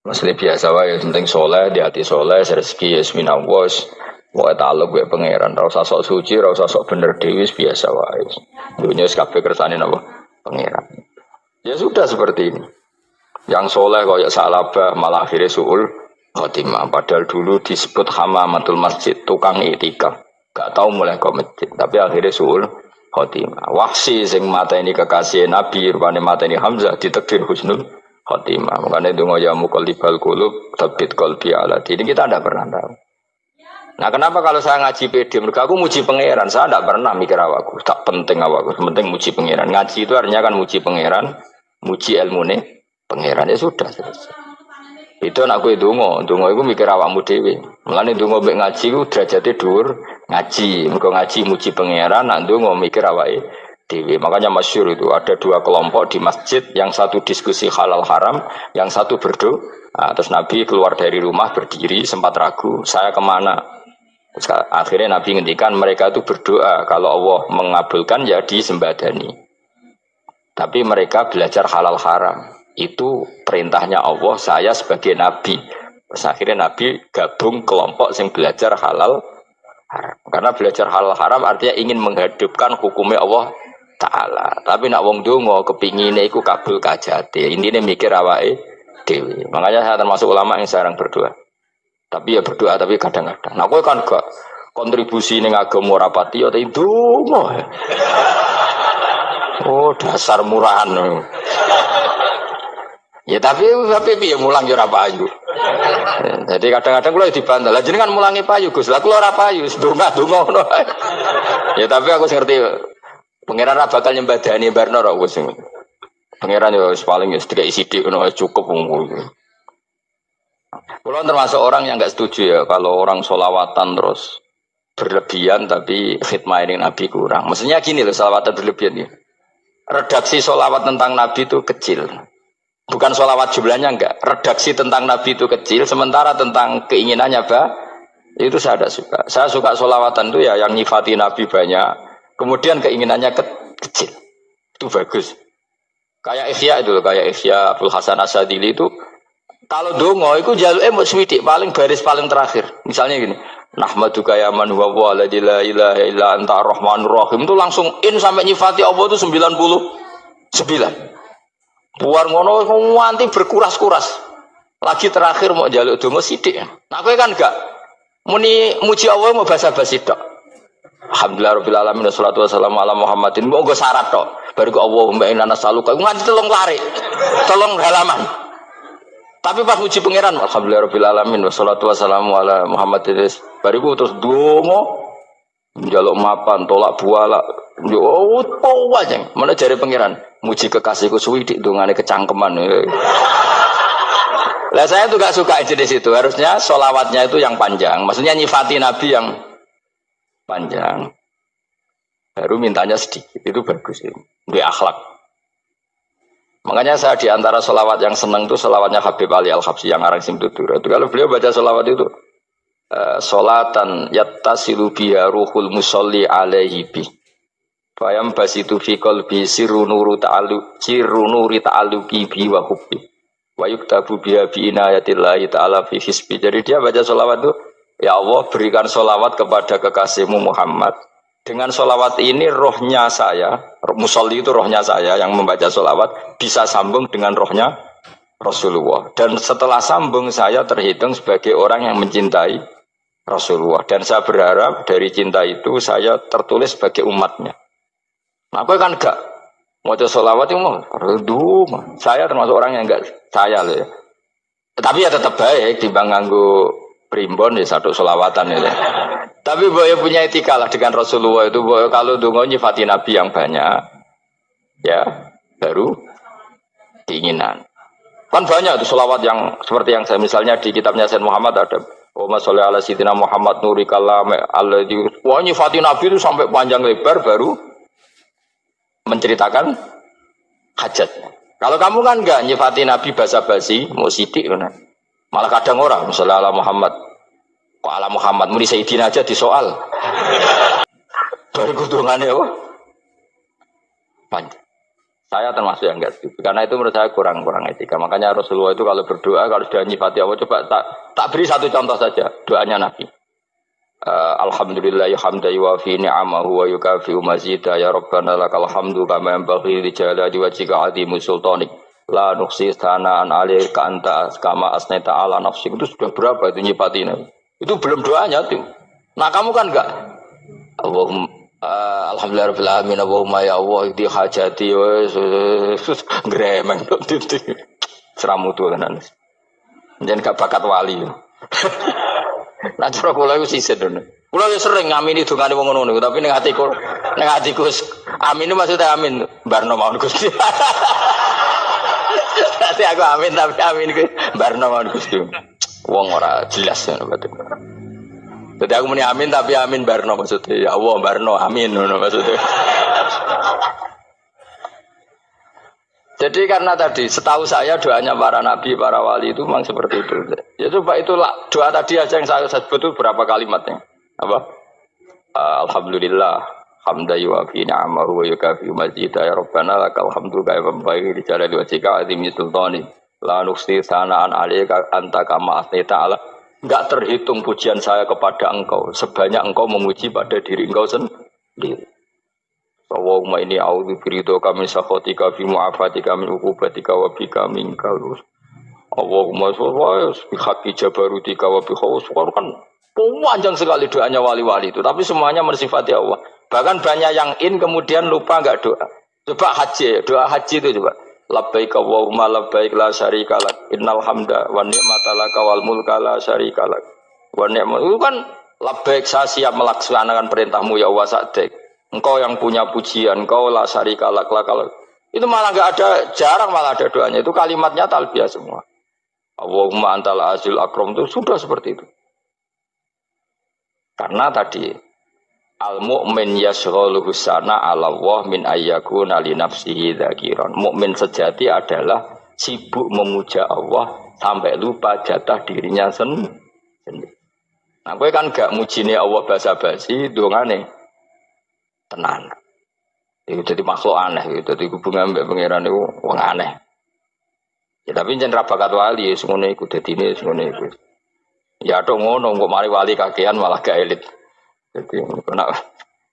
Maksudnya biasa wae, penting soleh, di hati soleh, rezeki ya seminawos. Wae taluk wae pangeran, ora usah sok suci, ora usah sok bener dewi, biasa wae. Dunia kabeh kersane napa? Pangeran. Ya sudah seperti ini. Yang soleh kaya salabah malah akhirnya suul khotimah. Padahal dulu disebut hamamatul masjid, tukang itikaf. Gak tahu mulai kok masjid, tapi akhirnya suul khotimah. Wahsi sing mateni kekasih Nabi, rupane mateni Hamzah ditakdir husnul khotimah. Makanya itu ya muqallibal qulub tsabbit qalbi ala dini. Kita tidak pernah tahu. Nah, kenapa kalau saya ngaji PD, mereka aku muji pangeran, saya tidak pernah mikir awakku, tak penting awakku, penting muji pangeran. Ngaji itu artinya kan muji pangeran, muji ilmune pangeran, ya sudah selesai. Itu anakku itu dongo itu mikir awakmu dewe. Mulane dongo mbek ngaji ku derajate dhuwur, ngaji, mergo ngaji muji pangeran, nak dongo mikir awake dewe. Makanya masyhur itu ada dua kelompok di masjid, yang satu diskusi halal haram, yang satu berdoa. Nah, terus Nabi keluar dari rumah berdiri, sempat ragu, saya kemana? Terus, akhirnya Nabi ngendikan mereka itu berdoa kalau Allah mengabulkan ya disembadani. Tapi mereka belajar halal haram. Itu perintahnya Allah, saya sebagai Nabi. Terus akhirnya Nabi gabung kelompok yang belajar halal haram. Karena belajar halal haram artinya ingin menghidupkan hukumnya Allah Ta'ala. Tapi nak wong dongo kepingine iku kabul kajate. Intine mikir awake dhewe. Makanya saya termasuk ulama yang jarang berdoa. Tapi ya berdoa tapi kadang-kadang. Nah kowe kan gak kontribusi ning agama ora pati ya ndonga. Oh dasar murahan. Ya tapi piye mulang ya ora payu. Jadi kadang-kadang kula dibantah. Lah jenengan mulangi payu Gus. Lah kula ora payu, ndonga-ndonga ngono. Ya tapi aku ngerti pangeran ra bakal nyembadani barno ra wis. Pangeran ya paling ya sedikit sithik ngono cukup ngono. Kalau termasuk orang yang nggak setuju ya kalau orang solawatan terus berlebihan tapi khidmah ini Nabi kurang. Maksudnya gini loh solawatan berlebihan ya. Redaksi solawat tentang Nabi itu kecil. Bukan solawat jumlahnya enggak. Redaksi tentang Nabi itu kecil. Sementara tentang keinginannya itu saya tidak suka. Saya suka solawatan itu ya yang nyifati Nabi banyak. Kemudian keinginannya kecil. Itu bagus. Kayak Ihya itu loh. Kayak Ihya Abdul Hasan Asadili itu. Kalau dongo itu jaluknya mau swidik paling baris paling terakhir. Misalnya gini, nahmaduka ya man huwa wa la ilaha illa anta arrahmanur rahim itu langsung in sampai nyifati Allah itu 99. Puar ngono nganti berkuras-kuras. Lagi terakhir mau jaluk dongo sithik. Nah kowe kan enggak muni muji Allah mau basa-basi tok. Alhamdulillah rabbil alamin wassalatu wassalamu ala Muhammadin. Monggo syarat tok. Baru ke Allahumma inna nas'aluka nganti telung lari. Telung halaman. Tapi pas muji pangeran, alhamdulillah rabbil alamin wassalatu wassalamu ala Muhammadin. Bariku terus dongo njaluk mapan, tolak buala. Yo aja. Mana jare pangeran? Muji kekasihku suwi dik dongane kecangkeman. Lah saya tuh gak suka jenis itu. Harusnya solawatnya itu yang panjang. Maksudnya nyifati Nabi yang panjang. Baru mintanya sedikit. Itu bagus itu. Di akhlak. Makanya saya diantara solawat yang senang itu solawatnya Habib Ali Al-Habsyi yang arang Simtutura. Itu kalau beliau baca solawat itu solatan yattasilu biha ruhul musolli alaihi bi fayam basitu fi qalbi sirru nuri ta'alluqi bi wa hubbi wa yuktabu biha bi inayatillahi ta'ala fi hisbi. Jadi dia baca solawat itu, ya Allah berikan solawat kepada kekasihmu Muhammad. Dengan solawat ini rohnya saya, musolli itu rohnya saya yang membaca solawat bisa sambung dengan rohnya Rasulullah. Dan setelah sambung saya terhitung sebagai orang yang mencintai Rasulullah. Dan saya berharap dari cinta itu saya tertulis sebagai umatnya. Nah aku kan enggak mau solawat itu mau saya termasuk orang yang enggak saya loh ya. Tapi ya tetap baik dibanding nganggo primbon ya satu solawatan ya. Tapi boleh punya etika lah dengan Rasulullah itu. Boleh kalau dongo nyifati Nabi yang banyak, ya baru keinginan. Kan banyak itu selawat yang seperti yang saya misalnya di kitabnya Sayyid Muhammad ada. Allahumma sholli ala sayyidina Muhammad nuri kalam alladzi. Wah nyifati Nabi itu sampai panjang lebar baru menceritakan hajatnya. Kalau kamu kan enggak nyifati Nabi basa-basi, mau sidik kan. Malah kadang orang misalnya ala Muhammad. Kok ala Muhammad muni Sayyidina aja disoal. Baru kudungannya apa? Panjang. Saya termasuk yang enggak setuju. Karena itu menurut saya kurang etika. Makanya Rasulullah itu kalau berdoa, kalau sudah nyifati Allah, coba tak beri satu contoh saja doanya Nabi. Alhamdulillah hamdan yuwafi ni'amahu wa yukafi'u mazida ya Rabbana lakal hamdu kama yanbaghi li jalali wajhika 'azimi sultanik la nuqsi sana'an 'alaika anta kama asnaita 'ala nafsik. Itu sudah berapa itu nyifatinya? Itu belum doanya tuh. Nah, kamu kan enggak Allahumma alhamdulillahirabbil alamin Allahumma ya Allah di hajati wes gremeng titik seramu tuh tenan. Jangan gak bakat wali. Nah, cara kula iku sisih dene. Kula yo sering ngamini dongane wong ngono niku, tapi ning atiku amin maksudnya amin barno mawon Gusti. Nanti aku amin tapi amin ku barno mawon Gusti. Wong ora jelas ngono berarti. Jadi aku muni amin tapi amin barno maksudnya. Ya Allah barno amin ngono maksudnya. Jadi karena tadi setahu saya doanya para nabi, para wali itu memang seperti itu. Ya coba itulah doa tadi aja yang saya sebut itu berapa kalimatnya? Apa? Alhamdulillah hamdan yuwafi ni'amahu wa yukafi'u mazidah ya Rabbana lakal hamdu kama yanbaghi li jalali wajhika 'azimi sultani la nuqsi sana'an 'alaika anta kama asnaita 'ala. Enggak terhitung pujian saya kepada engkau sebanyak engkau memuji pada diri engkau sendiri. Allahumma inni a'udzu biridhoka min sakhatika fi mu'afatika min uqubatika wa bika minkal. Allahumma sholli bi haqqi jabarutika wa bi khawfika kan panjang sekali doanya wali-wali itu, tapi semuanya mensifati Allah. Bahkan banyak yang kemudian lupa enggak doa. Coba haji, doa haji itu coba. Labbaik Allahumma labbaik la syarika lak innal hamda wan ni'mata laka wal mulka la syarika lak. Wa ni'mat itu kan labbaik saya siap melaksanakan perintahmu ya Allah sa'dik. Engkau yang punya pujian, engkau la syarika lak. Itu malah enggak ada, jarang malah ada doanya. Itu kalimatnya talbiyah semua. Allahumma antal azil akram itu sudah seperti itu. Karena tadi al-mu'min yashghaluhu sana 'ala Allah min ayyakuna li nafsihi dzakiran. Mukmin sejati adalah sibuk memuja Allah sampai lupa jatah dirinya sendiri. Nah, kowe kan gak mujine Allah basa-basi, dongane tenan. Itu jadi makhluk aneh gitu. Jadi hubungan mbek pangeran itu wong aneh. Ya tapi jangan bakat wali semono iku dadine semono iku. Ya tok ngono kok mari wali kakean malah gak elit. Jadi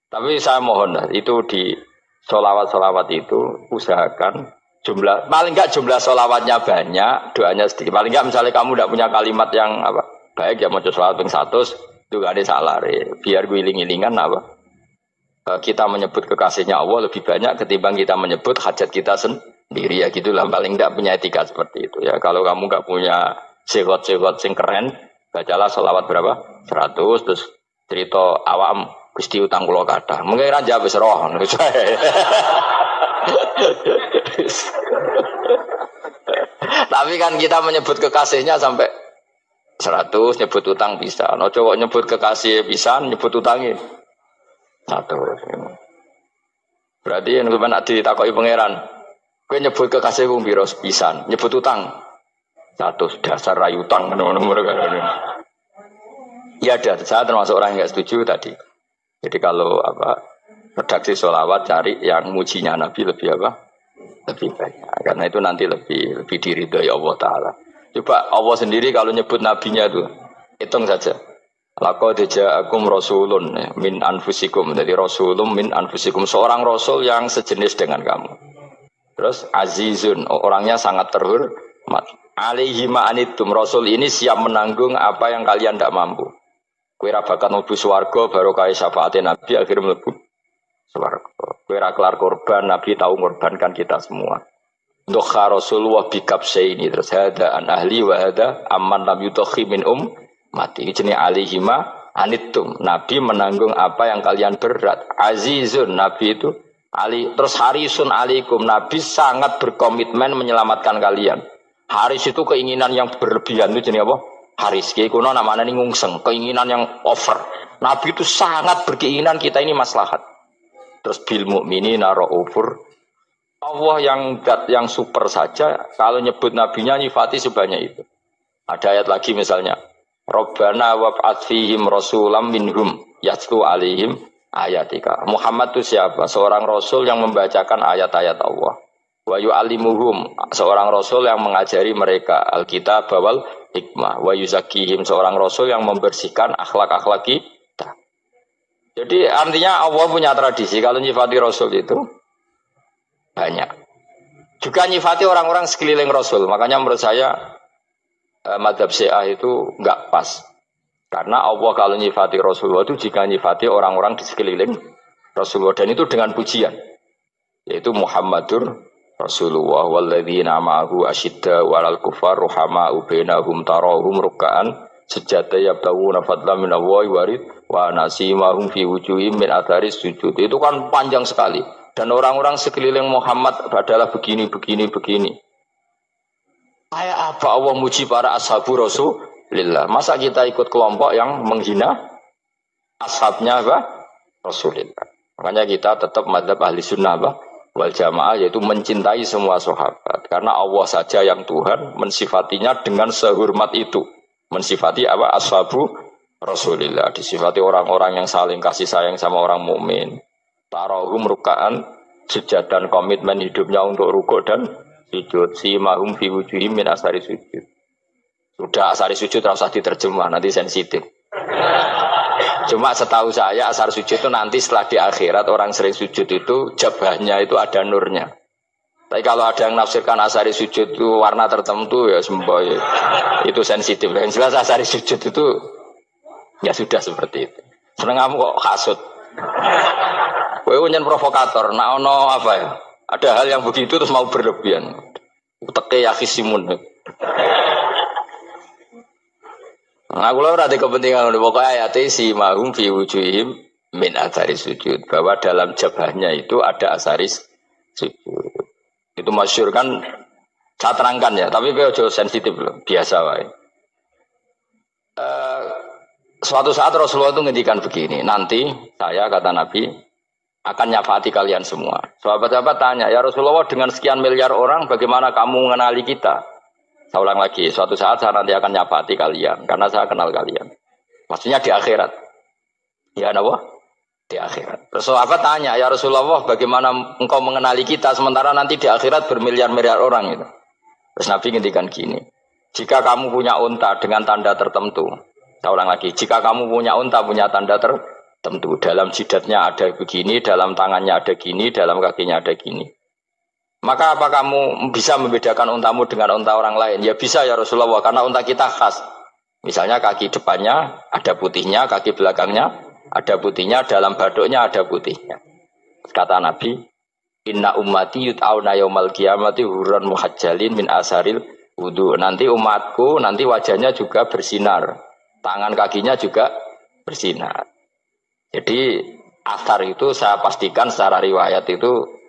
tapi saya mohon itu di sholawat itu usahakan jumlah paling enggak jumlah sholawatnya banyak, doanya sedikit. Paling enggak misalnya kamu tidak punya kalimat yang apa baik ya mau sholawat ping 100 itu gak ada salah biar guling-gilingan apa. Kita menyebut kekasihnya Allah lebih banyak ketimbang kita menyebut hajat kita sendiri ya gitulah, paling tidak punya etika seperti itu ya. Kalau kamu nggak punya segot-segot sing keren, bacalah sholawat berapa 100 terus cerita awam Gusti utang kula kathah mengke ra jawab wis roh. Tapi kan kita menyebut kekasihnya sampai 100 nyebut utang bisa. No cowok nyebut kekasih bisa nyebut utangnya 100. Berarti yang sampeyan ditakoki pangeran, kowe nyebut kekasihku piro pisan, nyebut utang 100 dasar rayu utang ngono-ngono kan. Ya ada, saya termasuk orang yang enggak setuju tadi. Jadi kalau apa redaksi sholawat cari yang mujinya Nabi lebih apa? Lebih banyak. Karena itu nanti lebih diridhoi Allah Taala. Coba Allah sendiri kalau nyebut nabinya itu hitung saja. Laqad ja'akum rasulun min anfusikum. Jadi rasulun min anfusikum, seorang rasul yang sejenis dengan kamu. Terus azizun, orangnya sangat terhormat. Alaihi ma'anitum, rasul ini siap menanggung apa yang kalian tidak mampu. Kowe ra bakal mlebu swarga barokah syafaate Nabi akhirnya mlebu swarga. Kowe ra kelar korban, Nabi tahu mengorbankan kita semua. Dokha Rasulullah bikabsaini terus hada an ahli wa hada amman lam yutakhi min mati. Ini alihima anittum. Nabi menanggung apa yang kalian berat. Azizun, Nabi itu ali terus harisun alaikum. Nabi sangat berkomitmen menyelamatkan kalian. Haris itu keinginan yang berlebihan itu jenis apa? Haris kiai kuno namanya ini ngungseng, keinginan yang over. Nabi itu sangat berkeinginan kita ini maslahat. Terus bil mukminina raufur. Allah yang super saja kalau nyebut nabinya nyifati sebanyak itu. Ada ayat lagi misalnya, Rabbana wab'ats fihim rasulam minhum yatlu alaihim ayatika. Muhammad itu siapa? Seorang rasul yang membacakan ayat-ayat Allah. Wa yu'allimuhum, seorang rasul yang mengajari mereka alkitab wal hikmah. Wa yuzakkihim, seorang rasul yang membersihkan akhlak-akhlak kita. Jadi artinya Allah punya tradisi kalau nyifati rasul itu banyak. Juga nyifati orang-orang sekeliling rasul. Makanya menurut saya madzhab Syiah itu enggak pas. Karena Allah kalau nyifati Rasulullah itu jika nyifati orang-orang di sekeliling Rasulullah, dan itu dengan pujian. Yaitu Muhammadur Rasulullah walladzina ma'ahu asyidda walal kufar ruhama'u bainahum tarahum ruk'an sujada yabtaguna fadlan minallahi warid wa nasimahum fi wujuhim min atharis sujud. Itu kan panjang sekali. Dan orang-orang sekeliling Muhammad adalah begini. Kayak apa Allah muji para ashabu Rasulillah? Masa kita ikut kelompok yang menghina ashabnya apa? Rasulillah. Makanya kita tetap madzhab ahli sunnah apa? Wal jamaah, yaitu mencintai semua sahabat. Karena Allah saja yang Tuhan mensifatinya dengan sehormat itu. Mensifati apa? Ashabu Rasulillah. Disifati orang-orang yang saling kasih sayang sama orang mukmin. Tarahum ruka'an, sujud dan komitmen hidupnya untuk rukuk dan sujud. Si mahum fi wujuhim min asari sujud. Sudah asari sujud harus diterjemah, nanti sensitif. Cuma setahu saya asar sujud itu nanti setelah di akhirat orang sering sujud itu jabahnya itu ada nurnya. Tapi kalau ada yang nafsirkan asari sujud itu warna tertentu ya semboy. Itu sensitif. Yang jelas asari sujud itu ya sudah seperti itu. Seneng kamu kok hasut. Kowe nyen provokator, nak ono apa ya? Ada hal yang begitu terus mau berlebihan. Uteke ya khisimun. Nah, kalau ada kepentingan pokoknya ayat si mahum fi wujuhim min asaris sujud, bahwa dalam jabahnya itu ada asaris sujud. Itu masyhur kan, saya terangkan ya, tapi ojo sensitif loh, biasa wae. Suatu saat Rasulullah itu ngendikan begini, nanti saya kata Nabi akan nyafati kalian semua. Sahabat-sahabat tanya, ya Rasulullah dengan sekian miliar orang bagaimana kamu mengenali kita? Saya ulang lagi, suatu saat saya nanti akan nyafati kalian karena saya kenal kalian. Maksudnya di akhirat. Ya apa? Di akhirat. Terus sahabat tanya, ya Rasulullah bagaimana engkau mengenali kita sementara nanti di akhirat bermiliar-miliar orang itu. Terus Nabi ngendikan gini, jika kamu punya unta dengan tanda tertentu, saya ulang lagi, jika kamu punya unta punya tanda tertentu, dalam jidatnya ada begini, dalam tangannya ada gini, dalam kakinya ada gini, maka apa kamu bisa membedakan untamu dengan unta orang lain? Ya bisa ya Rasulullah, karena unta kita khas. Misalnya kaki depannya ada putihnya, kaki belakangnya ada putihnya, dalam baduknya ada putihnya. Kata Nabi, inna ummati yut'auna yaumal qiyamati hurran muhajjalin min asaril wudu. Nanti umatku nanti wajahnya juga bersinar, tangan kakinya juga bersinar. Jadi asar itu saya pastikan secara riwayat itu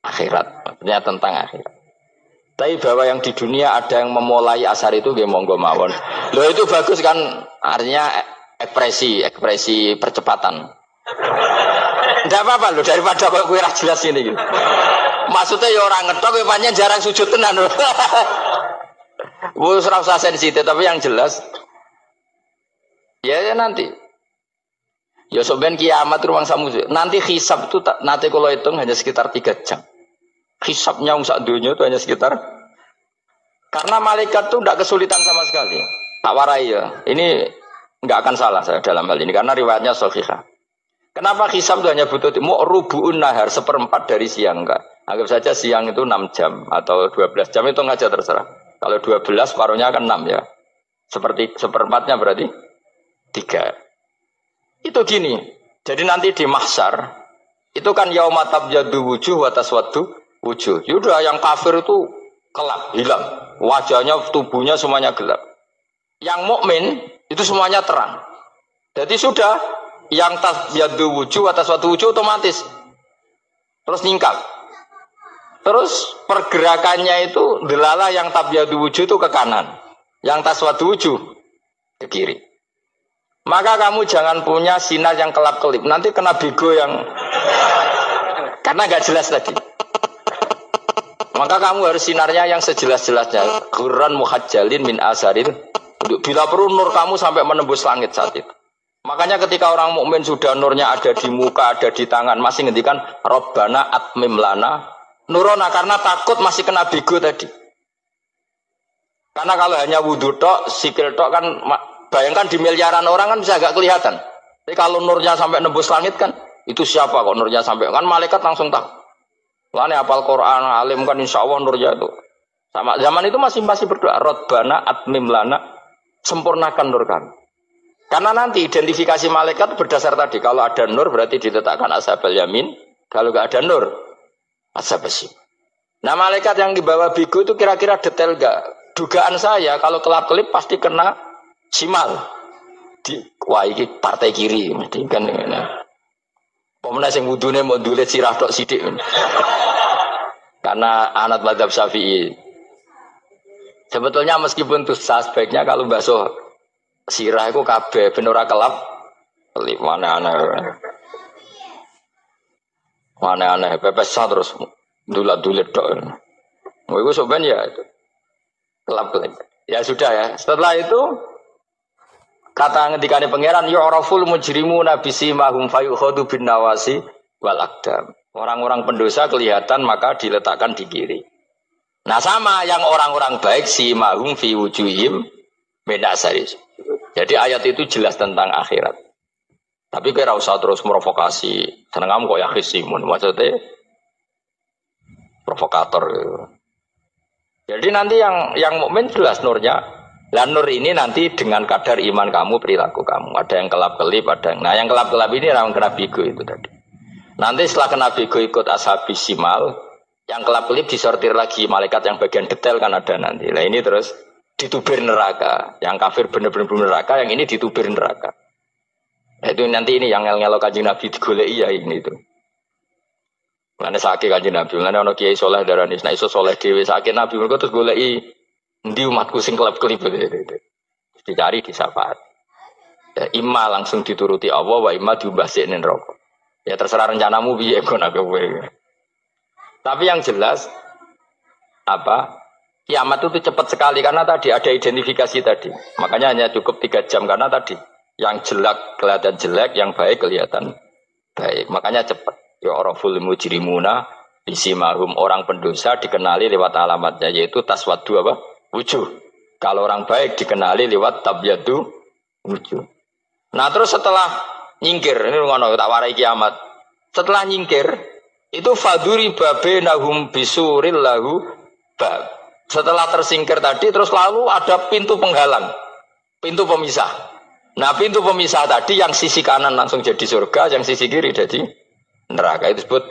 akhirat, maksudnya tentang akhirat. Tapi bahwa yang di dunia ada yang memulai asar itu nggih monggo mawon. Loh itu bagus kan, artinya ekspresi percepatan. Ndak apa-apa loh, daripada kok kowe ora jelas ini gitu. Maksudnya ya orang ngetok kowe pancen jarang sujud tenan. Wis ora usah sensitif, tapi yang jelas ya nanti. Ya soben kiamat ruang samu. Nanti hisab itu nanti kalau hitung hanya sekitar 3 jam. Hisabnya sak dunia itu hanya sekitar, karena malaikat itu tidak kesulitan sama sekali. Tak warai ya. Ini nggak akan salah saya dalam hal ini karena riwayatnya sahihah. Kenapa hisab itu hanya butuh rubu'un nahar, 1/4 dari siang enggak? Anggap saja siang itu 6 jam atau 12 jam itu aja terserah. Kalau 12 paruhnya kan 6 ya. Seperti 1/4-nya berarti 3. Itu gini. Jadi nanti di mahsyar itu kan yauma tabyaddu wujuh wa taswaddu wujuh. Yaudah yang kafir itu kelap, hilang. Wajahnya, tubuhnya semuanya gelap. Yang mukmin itu semuanya terang. Jadi sudah yang tabyaddu wujuh wa taswaddu wujuh otomatis terus ningkat. Terus pergerakannya itu delalah yang tabyaddu wujuh itu ke kanan, yang taswaddu wujuh ke kiri. Maka kamu jangan punya sinar yang kelap-kelip. Nanti kena bego yang karena nggak jelas tadi. Maka kamu harus sinarnya yang sejelas-jelasnya. Ghurran muhajjalin min asaril. Bila perlu nur kamu sampai menembus langit saat itu. Makanya ketika orang mukmin sudah nurnya ada di muka, ada di tangan, masih ngendikan Rabbana atmim lana Nurona karena takut masih kena bigo tadi. Karena kalau hanya wudhu tok, sikil tok kan, bayangkan di miliaran orang kan bisa agak kelihatan. Tapi kalau nurnya sampai nembus langit kan, itu siapa kok nurnya sampai, kan malaikat langsung tahu. Lani hafal Quran, alim kan insya Allah nurnya itu. Sama zaman itu masih berdoa, Rabbana atmim lana, sempurnakan nur kami. Karena nanti identifikasi malaikat berdasar tadi, kalau ada nur berarti diletakkan ashabal yamin, kalau nggak ada nur, ashabal shim. Nah malaikat yang dibawa bigo itu kira-kira detail gak? Dugaan saya kalau kelap-kelip pasti kena simal. Wah ini partai kiri mesti kan ini. Pemenang yang wudune mau dulet sirah tok sidik. Karena anak madzhab Syafi'i. Sebetulnya meskipun itu sebaiknya kalau basuh sirah itu kabeh ben ora kelap. Kelip mana aneh pepesan terus dulat-dulet tok. Mau iku soben ya itu. Kelap-kelip. Ya sudah ya. Setelah itu kata ngendikane pangeran yu'raful mujrimuna bisimahum fayukhadu bin nawasi wal aqdam. Orang-orang pendosa kelihatan maka diletakkan di kiri. Nah sama yang orang-orang baik simahum fi wujuhim min asaris. Jadi ayat itu jelas tentang akhirat. Tapi kira usah terus merovokasi. Seneng kamu kok ya khisimun maksudnya provokator gitu. Jadi nanti yang mukmin jelas nurnya. Lah nur ini nanti dengan kadar iman kamu, perilaku kamu. Ada yang kelap-kelip, ada yang... Nah yang kelap-kelip ini yang kena bigo itu tadi. Nanti setelah kena bigo ikut ashabis simal, yang kelap-kelip disortir lagi malaikat yang bagian detail kan ada nanti. Nah ini terus ditubir neraka. Yang kafir benar-benar neraka, yang ini ditubir neraka. Nah, itu nanti ini yang ngel-ngelo kanjeng Nabi digoleki ya ini itu. Mana sakit kanjeng Nabi, mana ono kiai soleh darani, nah iso soleh dewi sakit Nabi, mereka terus goleki ndi umatku sing kelap-kelip gitu. Dicari di syafaat. Ya, imma langsung dituruti Allah, wa imma diubasin neraka. Ya terserah rencanamu piye kono kowe. Tapi yang jelas apa? Kiamat itu cepat sekali karena tadi ada identifikasi tadi. Makanya hanya cukup 3 jam karena tadi yang jelek kelihatan jelek, yang baik kelihatan baik. Makanya cepat. Ya oraful mujrimuna bisimahum, orang pendosa dikenali lewat alamatnya yaitu taswadu apa? Wujuh. Kalau orang baik dikenali lewat tabyadu wujuh. Nah terus setelah nyingkir, ini ngono tak warai kiamat. Setelah nyingkir itu faduri babenahum bisuril lahu bab. Setelah tersingkir tadi terus lalu ada pintu penghalang, pintu pemisah. Nah pintu pemisah tadi yang sisi kanan langsung jadi surga, yang sisi kiri jadi neraka. Itu disebut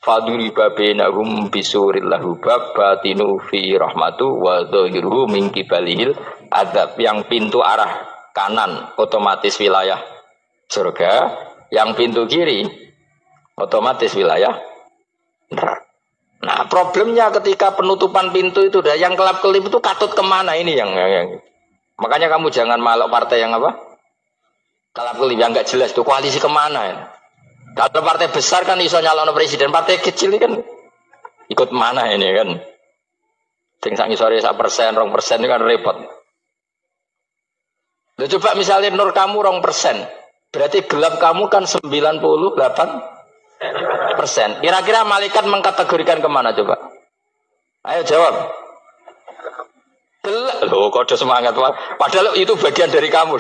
faduri babenahum bisuril lahu bab batinu fi rahmatu wa dhahiruhu min kibalihil adab. Yang pintu arah kanan otomatis wilayah surga, yang pintu kiri otomatis wilayah neraka. Nah problemnya ketika penutupan pintu itu dah yang kelap-kelip itu katut kemana ini yang makanya kamu jangan malok partai yang apa kelap-kelip yang nggak jelas itu koalisi kemana ya. Kalau partai besar kan iso nyalon presiden, partai kecil ini kan ikut mana ini kan? Sing sangi sore 1%, 2% ini kan repot. Loh, coba misalnya nur kamu 2%, berarti gelap kamu kan 98%. Kira-kira malaikat mengkategorikan kemana coba? Ayo jawab. Gelap. Loh, kode semangat Pak. Padahal itu bagian dari kamu.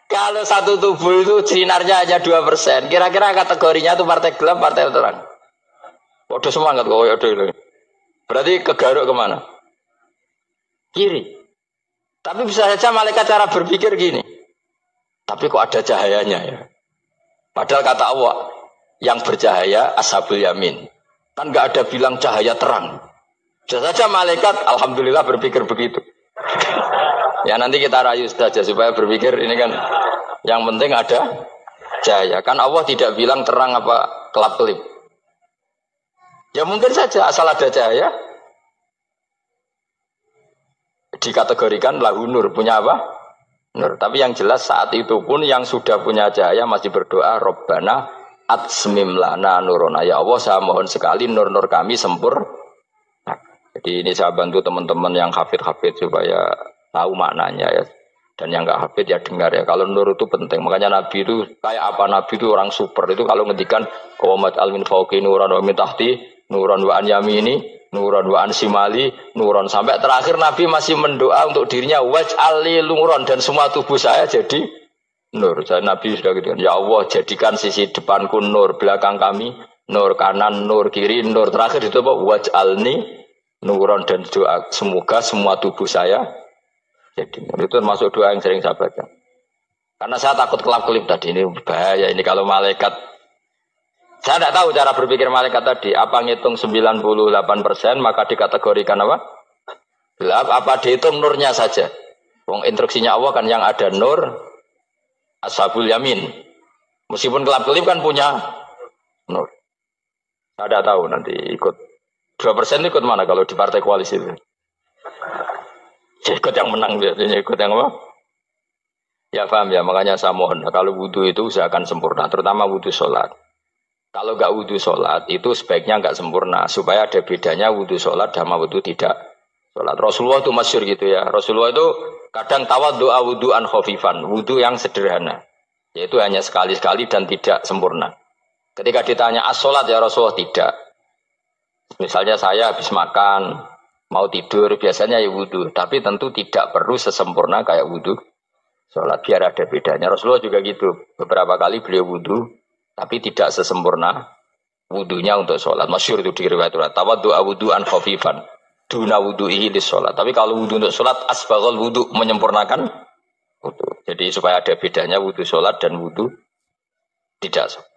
Kalau satu tubuh itu sinarnya hanya 2%, kira-kira kategorinya itu partai gelap, partai terang. Waduh semangat kok, waduh. Berarti kegaruk kemana? Kiri. Tapi bisa saja malaikat cara berpikir gini. Tapi kok ada cahayanya ya? Padahal kata Allah, yang bercahaya ashabul yamin. Kan nggak ada bilang cahaya terang. Bisa saja malaikat, alhamdulillah berpikir begitu. Ya nanti kita rayu saja supaya berpikir ini kan yang penting ada cahaya. Kan Allah tidak bilang terang apa kelap-kelip. Ya mungkin saja asal ada cahaya dikategorikan lahu nur, punya apa? Nur. Tapi yang jelas saat itu pun yang sudah punya cahaya masih berdoa Rabbana atsmim lana nurona. Ya Allah saya mohon sekali nur-nur kami sempurna. Jadi ini saya bantu teman-teman yang hafid-hafid supaya tahu maknanya ya. Dan yang nggak hafid ya dengar ya. Kalau nur itu penting. Makanya Nabi itu kayak apa? Nabi itu orang super. Itu kalau ngendikan qawamat al min fauqi nuran wa min tahti nuran wa an yamini nuran wa an simali nuran, sampai terakhir Nabi masih mendoa untuk dirinya waj'al li nuran, dan semua tubuh saya jadi nur. Jadi Nabi sudah gitu kan. Ya Allah, jadikan sisi depanku nur, belakang kami nur, kanan nur, kiri nur. Terakhir itu apa? Waj'alni nuran, dan doa semoga semua tubuh saya jadi nur. Itu termasuk doa yang sering saya baca. Karena saya takut kelap-kelip tadi, ini bahaya ini kalau malaikat. Saya tidak tahu cara berpikir malaikat tadi. Apa ngitung 98% maka dikategorikan apa? Gelap. Apa dihitung nurnya saja? Wong instruksinya Allah kan yang ada nur ashabul yamin. Meskipun kelap-kelip kan punya nur. Saya tidak tahu nanti ikut 2% ikut mana kalau di partai koalisi itu. Ikut yang menang biasanya, ikut yang apa? Ya paham ya, makanya saya mohon. Kalau wudhu itu usahakan sempurna, terutama wudhu sholat. Kalau nggak wudhu sholat itu sebaiknya nggak sempurna, supaya ada bedanya wudhu sholat sama wudhu tidak sholat. Rasulullah itu masyhur gitu ya. Rasulullah itu kadang tawaddu'a wudhu'an khafifan, wudhu yang sederhana, yaitu hanya sekali-sekali dan tidak sempurna. Ketika ditanya as-sholat ya Rasulullah, tidak. Misalnya saya habis makan, mau tidur, biasanya ya wudhu, tapi tentu tidak perlu sesempurna kayak wudhu sholat, biar ada bedanya. Rasulullah juga gitu, beberapa kali beliau wudhu tapi tidak sesempurna wudunya untuk sholat. Masyhur itu di riwayat tawaddu'a wudhu'an khafifan duna wudhu'ihi lis sholat. Tapi kalau wudhu untuk sholat asbaghal wudhu, menyempurnakan wudhu. Jadi supaya ada bedanya wudhu sholat dan wudhu tidak sholat.